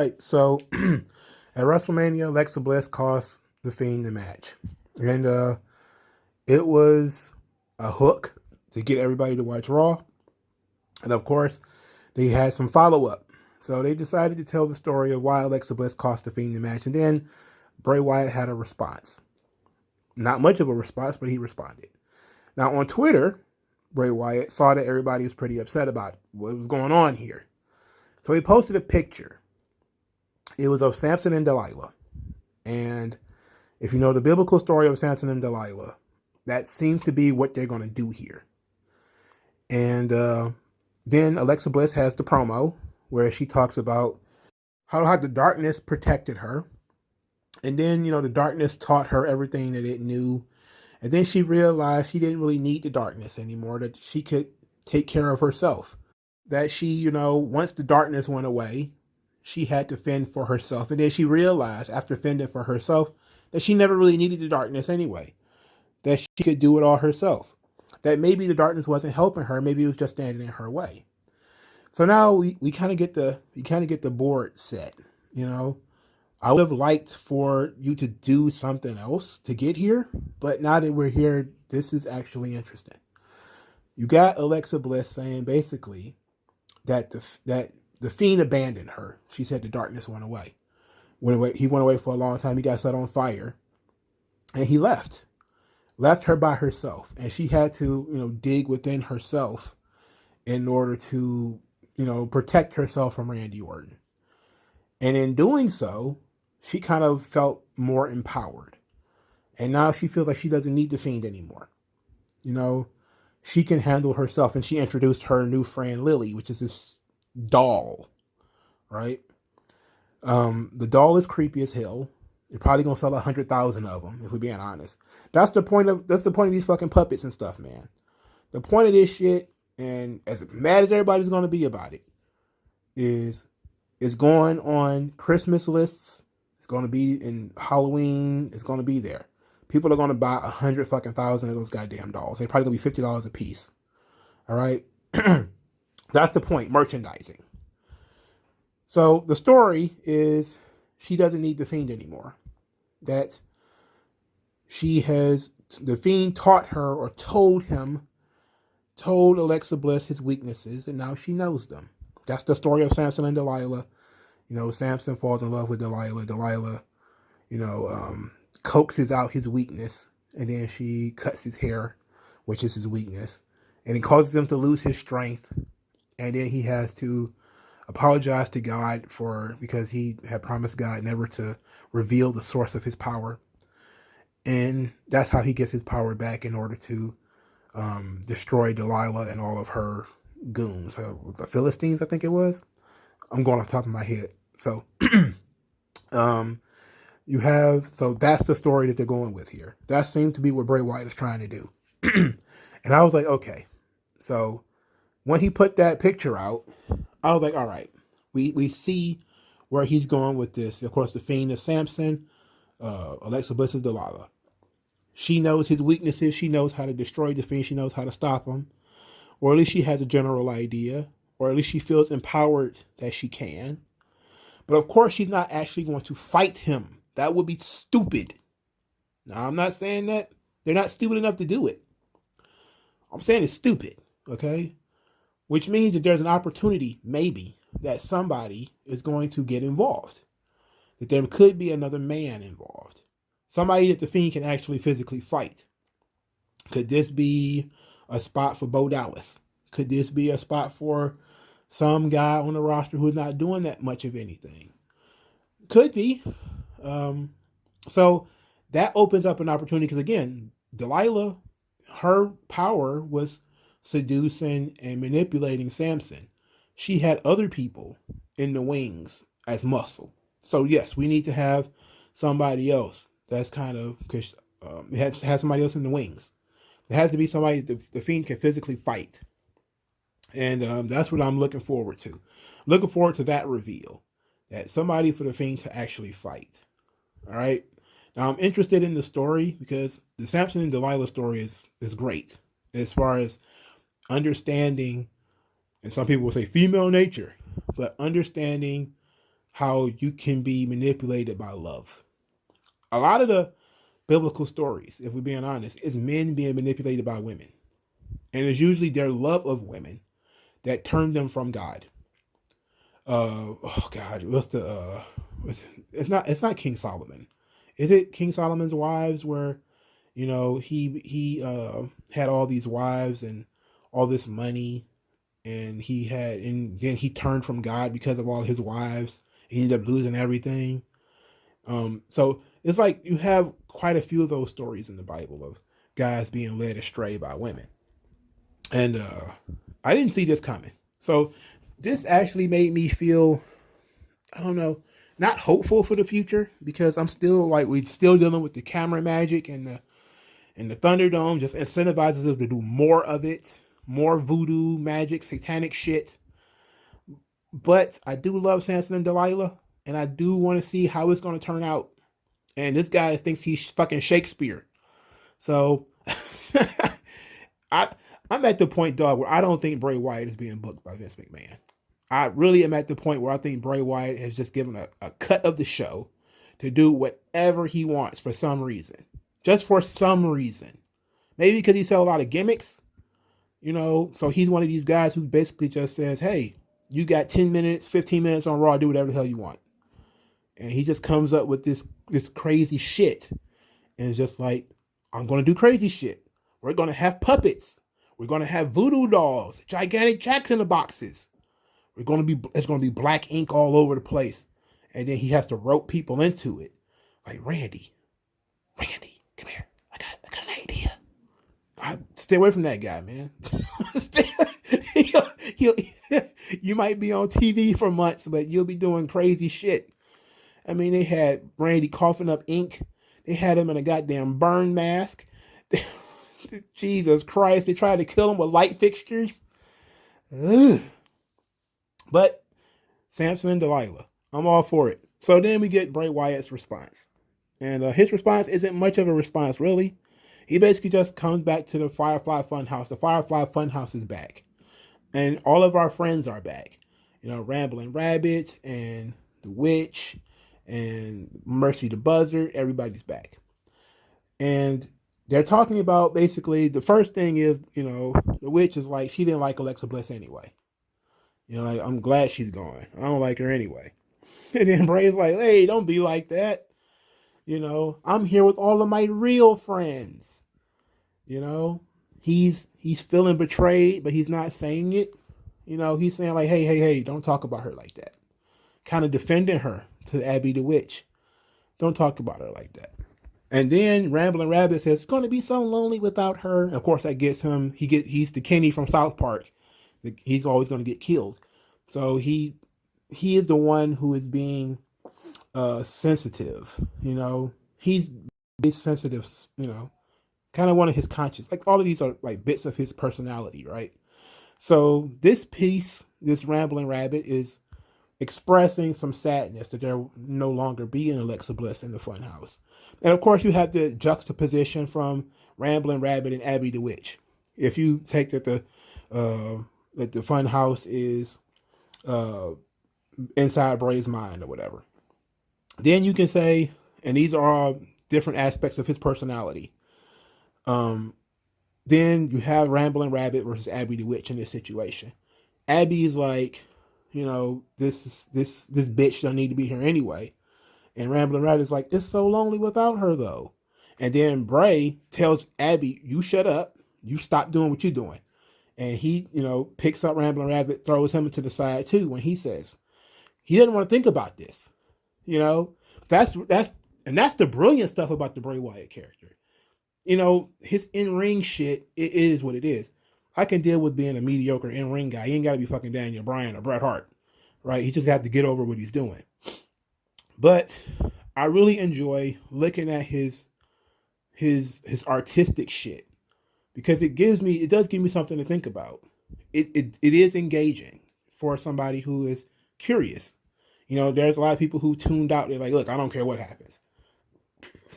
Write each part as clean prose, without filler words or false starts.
right, so at WrestleMania, Alexa Bliss cost The Fiend the match. And it was a hook to get everybody to watch Raw. And of course, they had some follow up. So they decided to tell the story of why Alexa Bliss cost The Fiend the match. And then Bray Wyatt had a response. Not much of a response, but he responded. Now on Twitter, Bray Wyatt saw that everybody was pretty upset about what was going on here. So he posted a picture. It was of Samson and Delilah. And if you know the biblical story of Samson and Delilah, that seems to be what they're going to do here. And then Alexa Bliss has the promo where she talks about how the darkness protected her. And then, the darkness taught her everything that it knew. And then she realized she didn't really need the darkness anymore, that she could take care of herself. That she, once the darkness went away, she had to fend for herself. And then she realized after fending for herself that she never really needed the darkness anyway. That she could do it all herself. That maybe the darkness wasn't helping her, maybe it was just standing in her way. So now we kind of get the board set, I would have liked for you to do something else to get here, but now that we're here, this is actually interesting. You got Alexa Bliss saying basically that the Fiend abandoned her. She said the darkness went away. He went away for a long time. He got set on fire, and he left her by herself, and she had to dig within herself in order to protect herself from Randy Orton. And in doing so, she kind of felt more empowered. And now she feels like she doesn't need the Fiend anymore. She can handle herself. And she introduced her new friend, Lily, which is this doll, right? The doll is creepy as hell. You're probably going to sell 100,000 of them, if we're being honest. That's the point of these fucking puppets and stuff, man. The point of this shit, and as mad as everybody's going to be about it, is it's going on Christmas lists. It's going to be in Halloween. It's going to be there. People are going to buy 100,000 of those goddamn dolls. They're probably going to be $50 a piece. All right. That's the point. Merchandising. So the story is she doesn't need the Fiend anymore. That the Fiend taught her or told Alexa Bliss his weaknesses, and now she knows them. That's the story of Samson and Delilah. Samson falls in love with Delilah. Delilah, coaxes out his weakness, and then she cuts his hair, which is his weakness, and it causes him to lose his strength. And then he has to apologize to God because he had promised God never to reveal the source of his power. And that's how he gets his power back in order to destroy Delilah and all of her goons. So the Philistines, I think it was. I'm going off the top of my head. So so that's the story that they're going with here. That seems to be what Bray Wyatt is trying to do. And I was like, okay. So when he put that picture out, I was like, all right, we see where he's going with this. Of course, the Fiend is Samson, Alexa Bliss is Delilah. She knows his weaknesses. She knows how to destroy the Fiend. She knows how to stop him. Or at least she has a general idea. Or at least she feels empowered that she can. But of course, she's not actually going to fight him. That would be stupid. Now, I'm not saying that they're not stupid enough to do it. I'm saying it's stupid, okay? Which means that there's an opportunity, maybe, that somebody is going to get involved. That there could be another man involved. Somebody that the Fiend can actually physically fight. Could this be a spot for Bo Dallas? Could this be a spot for some guy on the roster who's not doing that much of anything? Could be. So that opens up an opportunity because, again, Delilah, her power was seducing and manipulating Samson. She had other people in the wings as muscle. So, yes, we need to have somebody else that's kind of, because it has to have somebody else in the wings. There has to be somebody that the Fiend can physically fight. And that's what I'm looking forward to. Looking forward to that reveal. That somebody for the Fiend to actually fight. All right. Now, I'm interested in the story because the Samson and Delilah story is great. As far as understanding, and some people will say female nature, but understanding how you can be manipulated by love. A lot of the biblical stories, if we're being honest, is men being manipulated by women. And it's usually their love of women that turned them from God. Oh God, what's the it's not King Solomon. Is it King Solomon's wives where, he had all these wives and all this money, and then he turned from God because of all his wives. He ended up losing everything. So it's like you have quite a few of those stories in the Bible of guys being led astray by women. And I didn't see this coming. So this actually made me feel, I don't know, not hopeful for the future, because I'm still like, we're still dealing with the camera magic, and the Thunderdome just incentivizes them to do more of it, more voodoo magic, satanic shit. But I do love Samson and Delilah, and I do want to see how it's going to turn out. And this guy thinks he's fucking Shakespeare. So I I'm at the point, dog, where I don't think Bray Wyatt is being booked by Vince McMahon. I really am at the point where I think Bray Wyatt has just given a cut of the show to do whatever he wants for some reason. Just for some reason. Maybe because he sells a lot of gimmicks, so he's one of these guys who basically just says, hey, you got 10 minutes, 15 minutes on Raw, do whatever the hell you want. And he just comes up with this crazy shit. And it's just like, I'm going to do crazy shit. We're going to have puppets. We're going to have voodoo dolls, gigantic jacks in the boxes. It's going to be black ink all over the place. And then he has to rope people into it. Like, Randy, come here. I got an idea. Stay away from that guy, man. You might be on TV for months, but you'll be doing crazy shit. I mean, they had Randy coughing up ink. They had him in a goddamn burn mask. Jesus Christ. They tried to kill him with light fixtures. Ugh. But Samson and Delilah, I'm all for it. So then we get Bray Wyatt's response. And his response isn't much of a response, really. He basically just comes back to the Firefly Funhouse. The Firefly Funhouse is back. And all of our friends are back. Rambling Rabbits and the Witch and Mercy the Buzzard. Everybody's back. And they're talking about, basically, the first thing is, the Witch is like, she didn't like Alexa Bliss anyway. Like, I'm glad she's gone. I don't like her anyway. And then Bray's like, hey, don't be like that. I'm here with all of my real friends. He's feeling betrayed, but he's not saying it. He's saying like, hey, don't talk about her like that. Kind of defending her to Abby the Witch. Don't talk about her like that. And then Rambling Rabbit says, it's going to be so lonely without her. And of course, that gets him, he's the Kenny from South Park. He's always going to get killed. So he is the one who is being sensitive. He's sensitive, kind of one of his conscience. Like, all of these are like bits of his personality, right? So this piece, this Rambling Rabbit, is expressing some sadness that there will no longer be an Alexa Bliss in the Funhouse. And of course, you have the juxtaposition from Rambling Rabbit and Abby the Witch. If you take that the Funhouse is inside Bray's mind or whatever, then you can say, and these are all different aspects of his personality. Then you have Rambling Rabbit versus Abby the Witch in this situation. Abby's like, this bitch don't need to be here anyway. And Rambling Rabbit's like, it's so lonely without her though. And then Bray tells Abby, you shut up. You stop doing what you're doing. And he, picks up Rambling Rabbit, throws him to the side too, when he says he doesn't want to think about this. That's the brilliant stuff about the Bray Wyatt character. His in-ring shit, it is what it is. I can deal with being a mediocre in-ring guy. He ain't got to be fucking Daniel Bryan or Bret Hart, right? He just got to get over what he's doing. But I really enjoy looking at his artistic shit, because it does give me something to think about. It is engaging for somebody who is curious. There's a lot of people who tuned out. They're like, look, I don't care what happens.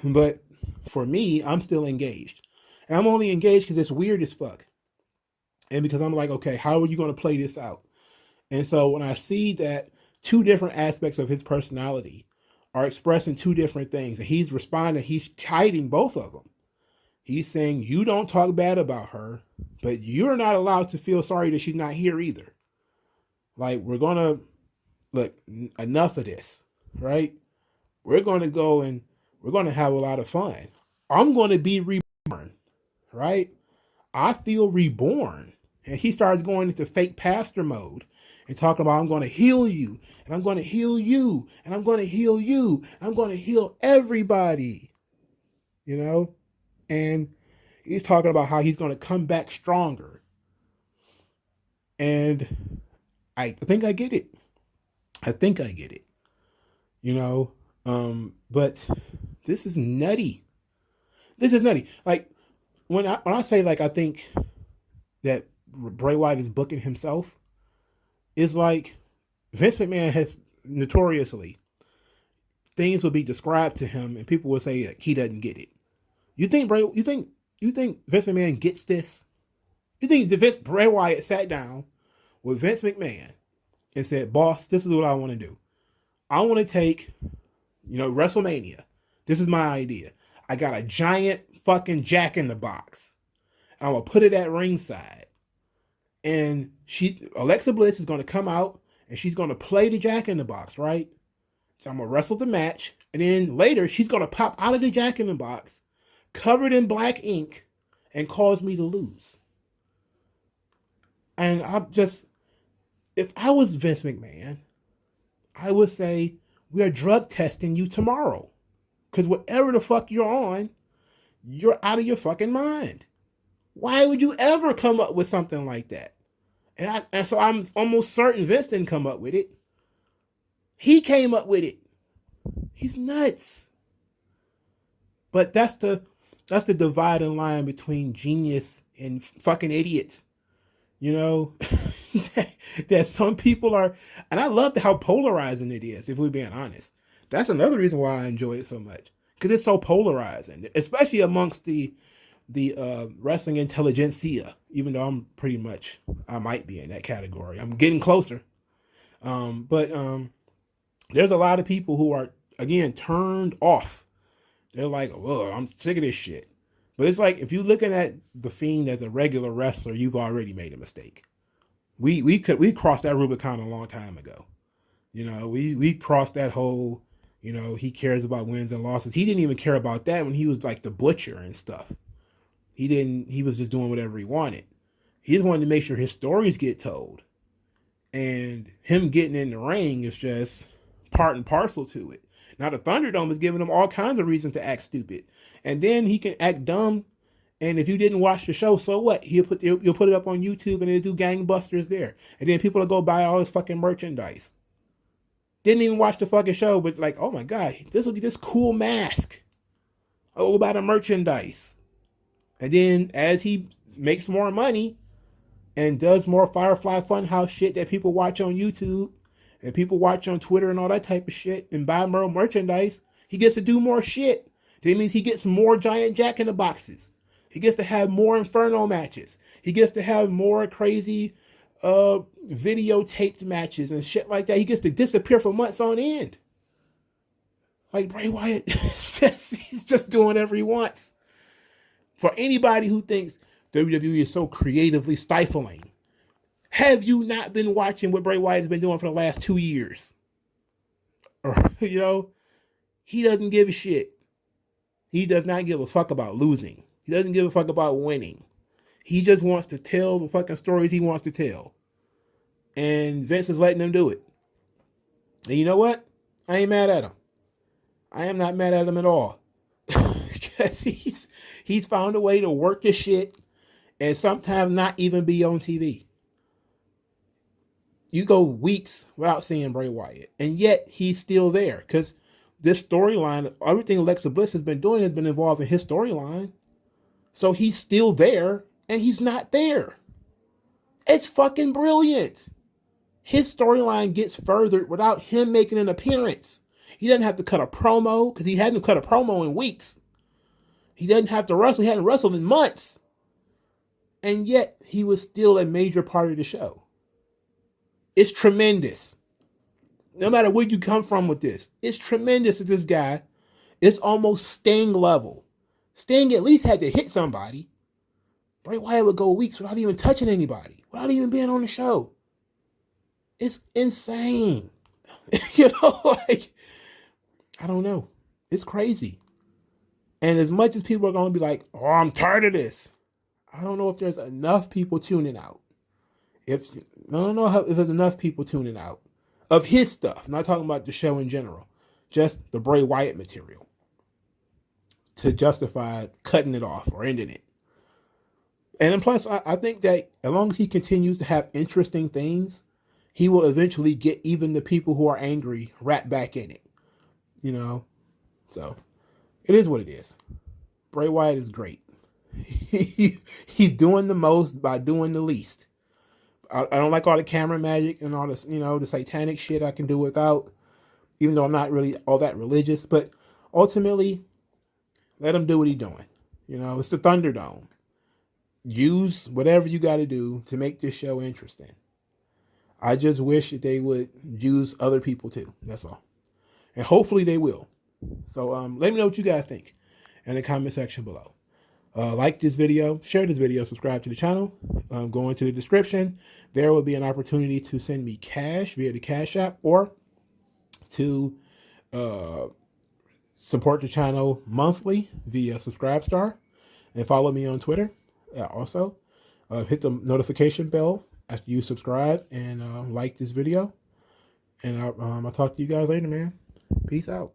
But for me, I'm still engaged. And I'm only engaged because it's weird as fuck. And because I'm like, okay, how are you going to play this out? And so when I see that two different aspects of his personality are expressing two different things. And he's responding, he's hiding both of them. He's saying, you don't talk bad about her, but you're not allowed to feel sorry that she's not here either. Like, we're going to, look, enough of this, right? We're going to go and we're going to have a lot of fun. I'm going to be reborn, right? I feel reborn. And he starts going into fake pastor mode and talking about, I'm going to heal you, and I'm going to heal you, and I'm going to heal you, and I'm going to heal everybody, you know? And he's talking about how he's going to come back stronger. And I think I get it. I think I get it, you know? But this is nutty. This is nutty. Like, when I say, like, I think that Bray Wyatt is booking himself, is like Vince McMahon has notoriously, things will be described to him and people will say like, he doesn't get it. You think Vince McMahon gets this? You think Bray Wyatt sat down with Vince McMahon and said, boss, this is what I want to do. I want to take, WrestleMania. This is my idea. I got a giant fucking Jack in the Box. I'm going to put it at ringside. And Alexa Bliss is going to come out and she's going to play the Jack in the Box, right? So I'm going to wrestle the match. And then later she's going to pop out of the Jack in the Box, covered in black ink, and cause me to lose. And if I was Vince McMahon, I would say, we are drug testing you tomorrow. Because whatever the fuck you're on, you're out of your fucking mind. Why would you ever come up with something like that? And so I'm almost certain Vince didn't come up with it. He came up with it. He's nuts. But that's the dividing line between genius and fucking idiots. That some people are, and I love how polarizing it is, if we're being honest. That's another reason why I enjoy it so much. Because it's so polarizing, especially amongst the wrestling intelligentsia, even though I might be in that category. I'm getting closer. But there's a lot of people who are, again, turned off. They're like, oh, I'm sick of this shit. But it's like, if you're looking at The Fiend as a regular wrestler, you've already made a mistake. We crossed that Rubicon a long time ago. We crossed that whole, he cares about wins and losses. He didn't even care about that when he was like the Butcher and stuff. He was just doing whatever he wanted. He just wanted to make sure his stories get told. And him getting in the ring is just part and parcel to it. Now the Thunderdome is giving him all kinds of reasons to act stupid. And then he can act dumb. And if you didn't watch the show, so what? You'll put it up on YouTube and it'll do gangbusters there. And then people will go buy all his fucking merchandise. Didn't even watch the fucking show, but like, oh my God, look at this cool mask. Oh, buy the merchandise. And then as he makes more money and does more Firefly Funhouse shit that people watch on YouTube and people watch on Twitter and all that type of shit and buy more merchandise, he gets to do more shit. That means he gets more giant Jack in the Boxes. He gets to have more Inferno matches. He gets to have more crazy videotaped matches and shit like that. He gets to disappear for months on end. Like Bray Wyatt, he's just doing whatever he wants. For anybody who thinks WWE is so creatively stifling, have you not been watching what Bray Wyatt has been doing for the last 2 years? Or, he doesn't give a shit. He does not give a fuck about losing. He doesn't give a fuck about winning. He just wants to tell the fucking stories he wants to tell. And Vince is letting him do it. And you know what? I ain't mad at him. I am not mad at him at all. Because he's found a way to work his shit and sometimes not even be on TV. You go weeks without seeing Bray Wyatt. And yet he's still there. Because this storyline, everything Alexa Bliss has been doing has been involved in his storyline. So he's still there and he's not there. It's fucking brilliant. His storyline gets furthered without him making an appearance. He doesn't have to cut a promo because he hadn't cut a promo in weeks. He doesn't have to wrestle. He hadn't wrestled in months. And yet he was still a major part of the show. It's tremendous. No matter where you come from with this, it's tremendous that this guy is almost Sting level. Sting at least had to hit somebody. Bray Wyatt would go weeks without even touching anybody, without even being on the show. It's insane. Like, I don't know. It's crazy. And as much as people are going to be like, oh, I'm tired of this, I don't know if there's enough people tuning out. I don't know if there's enough people tuning out of his stuff. I'm not talking about the show in general, just the Bray Wyatt material to justify cutting it off or ending it. And then plus, I think that as long as he continues to have interesting things, he will eventually get even the people who are angry wrapped back in it. So it is what it is. Bray Wyatt is great. He's doing the most by doing the least. I don't like all the camera magic and all this, the satanic shit I can do without, even though I'm not really all that religious. But ultimately, let him do what he's doing. It's the Thunderdome. Use whatever you got to do to make this show interesting. I just wish that they would use other people too. That's all. And hopefully they will. So let me know what you guys think in the comment section below. Like this video, share this video, subscribe to the channel. Go into the description. There will be an opportunity to send me cash via the Cash App or to support the channel monthly via Subscribestar. And follow me on Twitter. Also, hit the notification bell after you subscribe and like this video. And I'll talk to you guys later, man. Peace out.